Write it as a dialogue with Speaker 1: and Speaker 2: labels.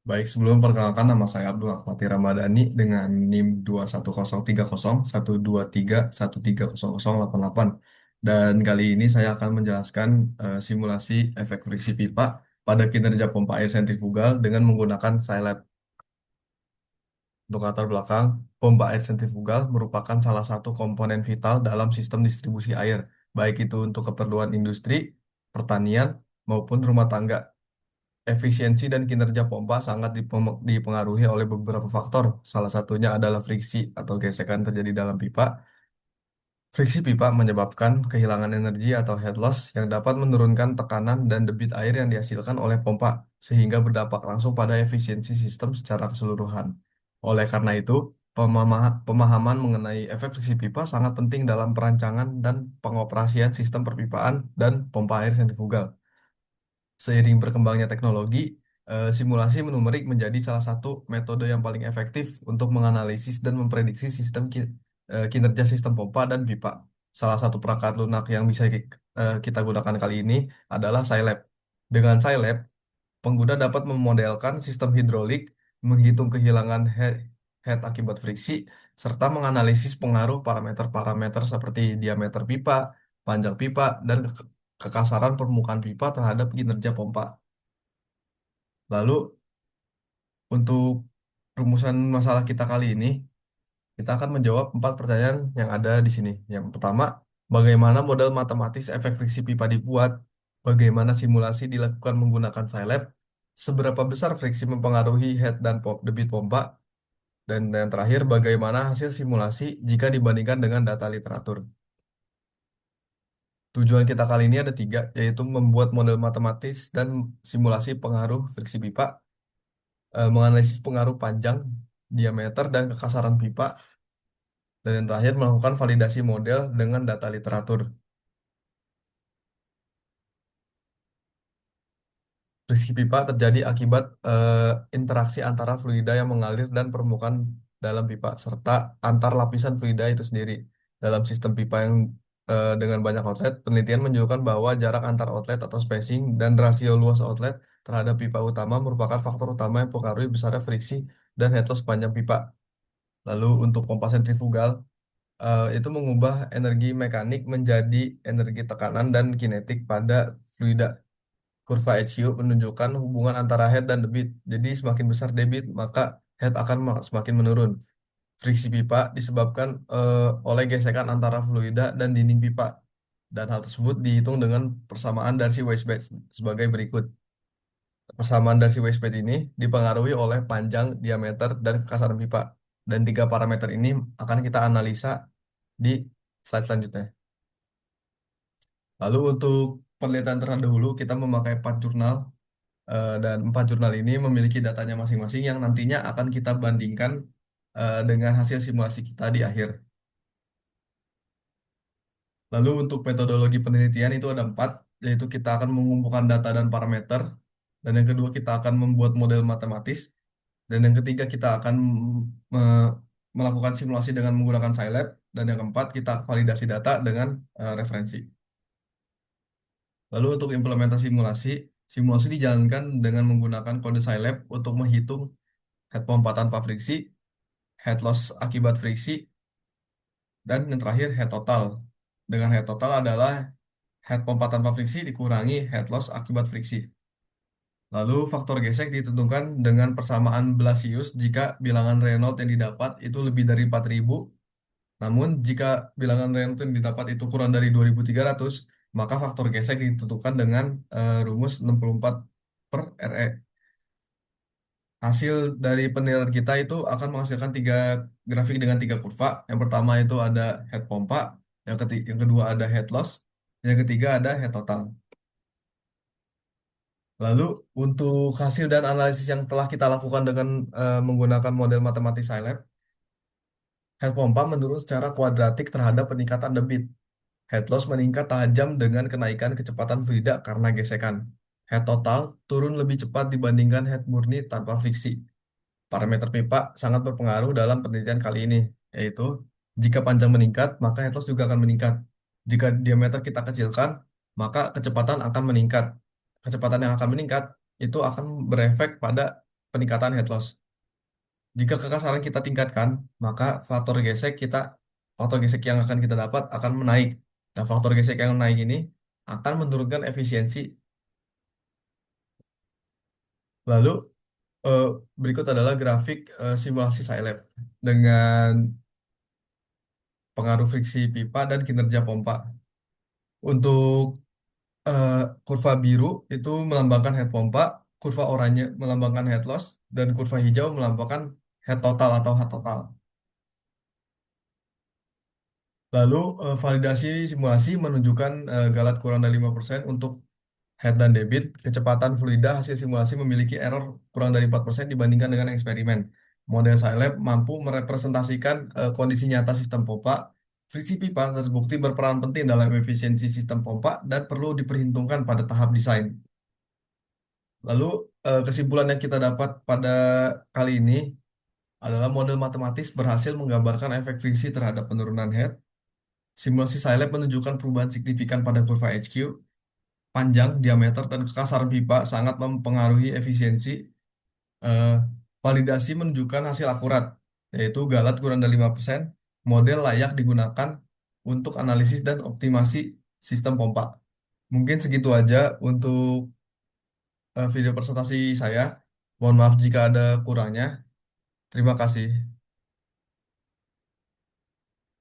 Speaker 1: Baik, sebelum perkenalkan nama saya Abdul Ahmad Ramadhani dengan NIM 21030 123 130 13088. Dan kali ini saya akan menjelaskan simulasi efek friksi pipa pada kinerja pompa air sentrifugal dengan menggunakan Scilab. Untuk latar belakang, pompa air sentrifugal merupakan salah satu komponen vital dalam sistem distribusi air, baik itu untuk keperluan industri, pertanian, maupun rumah tangga. Efisiensi dan kinerja pompa sangat dipengaruhi oleh beberapa faktor. Salah satunya adalah friksi atau gesekan terjadi dalam pipa. Friksi pipa menyebabkan kehilangan energi atau head loss yang dapat menurunkan tekanan dan debit air yang dihasilkan oleh pompa, sehingga berdampak langsung pada efisiensi sistem secara keseluruhan. Oleh karena itu, pemahaman mengenai efek friksi pipa sangat penting dalam perancangan dan pengoperasian sistem perpipaan dan pompa air sentrifugal. Seiring berkembangnya teknologi, simulasi numerik menjadi salah satu metode yang paling efektif untuk menganalisis dan memprediksi kinerja sistem pompa dan pipa. Salah satu perangkat lunak yang bisa kita gunakan kali ini adalah Scilab. Dengan Scilab, pengguna dapat memodelkan sistem hidrolik, menghitung kehilangan head akibat friksi, serta menganalisis pengaruh parameter-parameter seperti diameter pipa, panjang pipa, dan kekasaran permukaan pipa terhadap kinerja pompa. Lalu, untuk rumusan masalah kita kali ini, kita akan menjawab 4 pertanyaan yang ada di sini. Yang pertama, bagaimana model matematis efek friksi pipa dibuat? Bagaimana simulasi dilakukan menggunakan Scilab? Seberapa besar friksi mempengaruhi head dan debit pompa? Dan yang terakhir, bagaimana hasil simulasi jika dibandingkan dengan data literatur? Tujuan kita kali ini ada tiga, yaitu membuat model matematis dan simulasi pengaruh friksi pipa, menganalisis pengaruh panjang, diameter, dan kekasaran pipa, dan yang terakhir melakukan validasi model dengan data literatur. Friksi pipa terjadi akibat interaksi antara fluida yang mengalir dan permukaan dalam pipa, serta antar lapisan fluida itu sendiri. Dalam sistem pipa yang dengan banyak outlet, penelitian menunjukkan bahwa jarak antar outlet atau spacing dan rasio luas outlet terhadap pipa utama merupakan faktor utama yang mempengaruhi besarnya friksi dan head loss sepanjang pipa. Lalu untuk pompa sentrifugal, itu mengubah energi mekanik menjadi energi tekanan dan kinetik pada fluida. Kurva HU menunjukkan hubungan antara head dan debit. Jadi semakin besar debit, maka head akan semakin menurun. Friksi pipa disebabkan oleh gesekan antara fluida dan dinding pipa. Dan hal tersebut dihitung dengan persamaan Darcy Weisbach sebagai berikut. Persamaan Darcy Weisbach ini dipengaruhi oleh panjang, diameter, dan kekasaran pipa. Dan tiga parameter ini akan kita analisa di slide selanjutnya. Lalu untuk penelitian terdahulu kita memakai 4 jurnal, dan 4 jurnal ini memiliki datanya masing-masing yang nantinya akan kita bandingkan dengan hasil simulasi kita di akhir. Lalu untuk metodologi penelitian itu ada 4, yaitu kita akan mengumpulkan data dan parameter, dan yang kedua kita akan membuat model matematis, dan yang ketiga kita akan me- melakukan simulasi dengan menggunakan Scilab, dan yang keempat kita validasi data dengan referensi. Lalu untuk implementasi simulasi, simulasi dijalankan dengan menggunakan kode Scilab untuk menghitung head pompa tanpa friksi, head loss akibat friksi, dan yang terakhir head total. Dengan head total adalah head pompa tanpa friksi dikurangi head loss akibat friksi. Lalu faktor gesek ditentukan dengan persamaan Blasius jika bilangan Reynolds yang didapat itu lebih dari 4.000. Namun jika bilangan Reynolds yang didapat itu kurang dari 2.300, maka faktor gesek ditentukan dengan rumus 64 per RE. Hasil dari penilaian kita itu akan menghasilkan tiga grafik dengan tiga kurva. Yang pertama itu ada head pompa, yang kedua ada head loss, yang ketiga ada head total. Lalu untuk hasil dan analisis yang telah kita lakukan dengan menggunakan model matematis Scilab, head pompa menurun secara kuadratik terhadap peningkatan debit. Head loss meningkat tajam dengan kenaikan kecepatan fluida karena gesekan. Head total turun lebih cepat dibandingkan head murni tanpa friksi. Parameter pipa sangat berpengaruh dalam penelitian kali ini, yaitu jika panjang meningkat, maka head loss juga akan meningkat. Jika diameter kita kecilkan, maka kecepatan akan meningkat. Kecepatan yang akan meningkat itu akan berefek pada peningkatan head loss. Jika kekasaran kita tingkatkan, maka faktor gesek yang akan kita dapat akan menaik. Nah, faktor gesek yang naik ini akan menurunkan efisiensi. Lalu eh, berikut adalah grafik simulasi Scilab dengan pengaruh friksi pipa dan kinerja pompa. Untuk eh, kurva biru itu melambangkan head pompa, kurva oranye melambangkan head loss, dan kurva hijau melambangkan head total atau head total. Lalu validasi simulasi menunjukkan galat kurang dari 5% untuk head dan debit. Kecepatan fluida hasil simulasi memiliki error kurang dari 4% dibandingkan dengan eksperimen. Model Scilab mampu merepresentasikan kondisi nyata sistem pompa. Friksi pipa terbukti berperan penting dalam efisiensi sistem pompa dan perlu diperhitungkan pada tahap desain. Lalu kesimpulan yang kita dapat pada kali ini adalah model matematis berhasil menggambarkan efek friksi terhadap penurunan head. Simulasi Scilab menunjukkan perubahan signifikan pada kurva HQ, panjang, diameter, dan kekasaran pipa sangat mempengaruhi efisiensi. Eh, Validasi menunjukkan hasil akurat, yaitu galat kurang dari 5%, model layak digunakan untuk analisis dan optimasi sistem pompa. Mungkin segitu aja untuk video presentasi saya. Mohon maaf jika ada kurangnya. Terima kasih.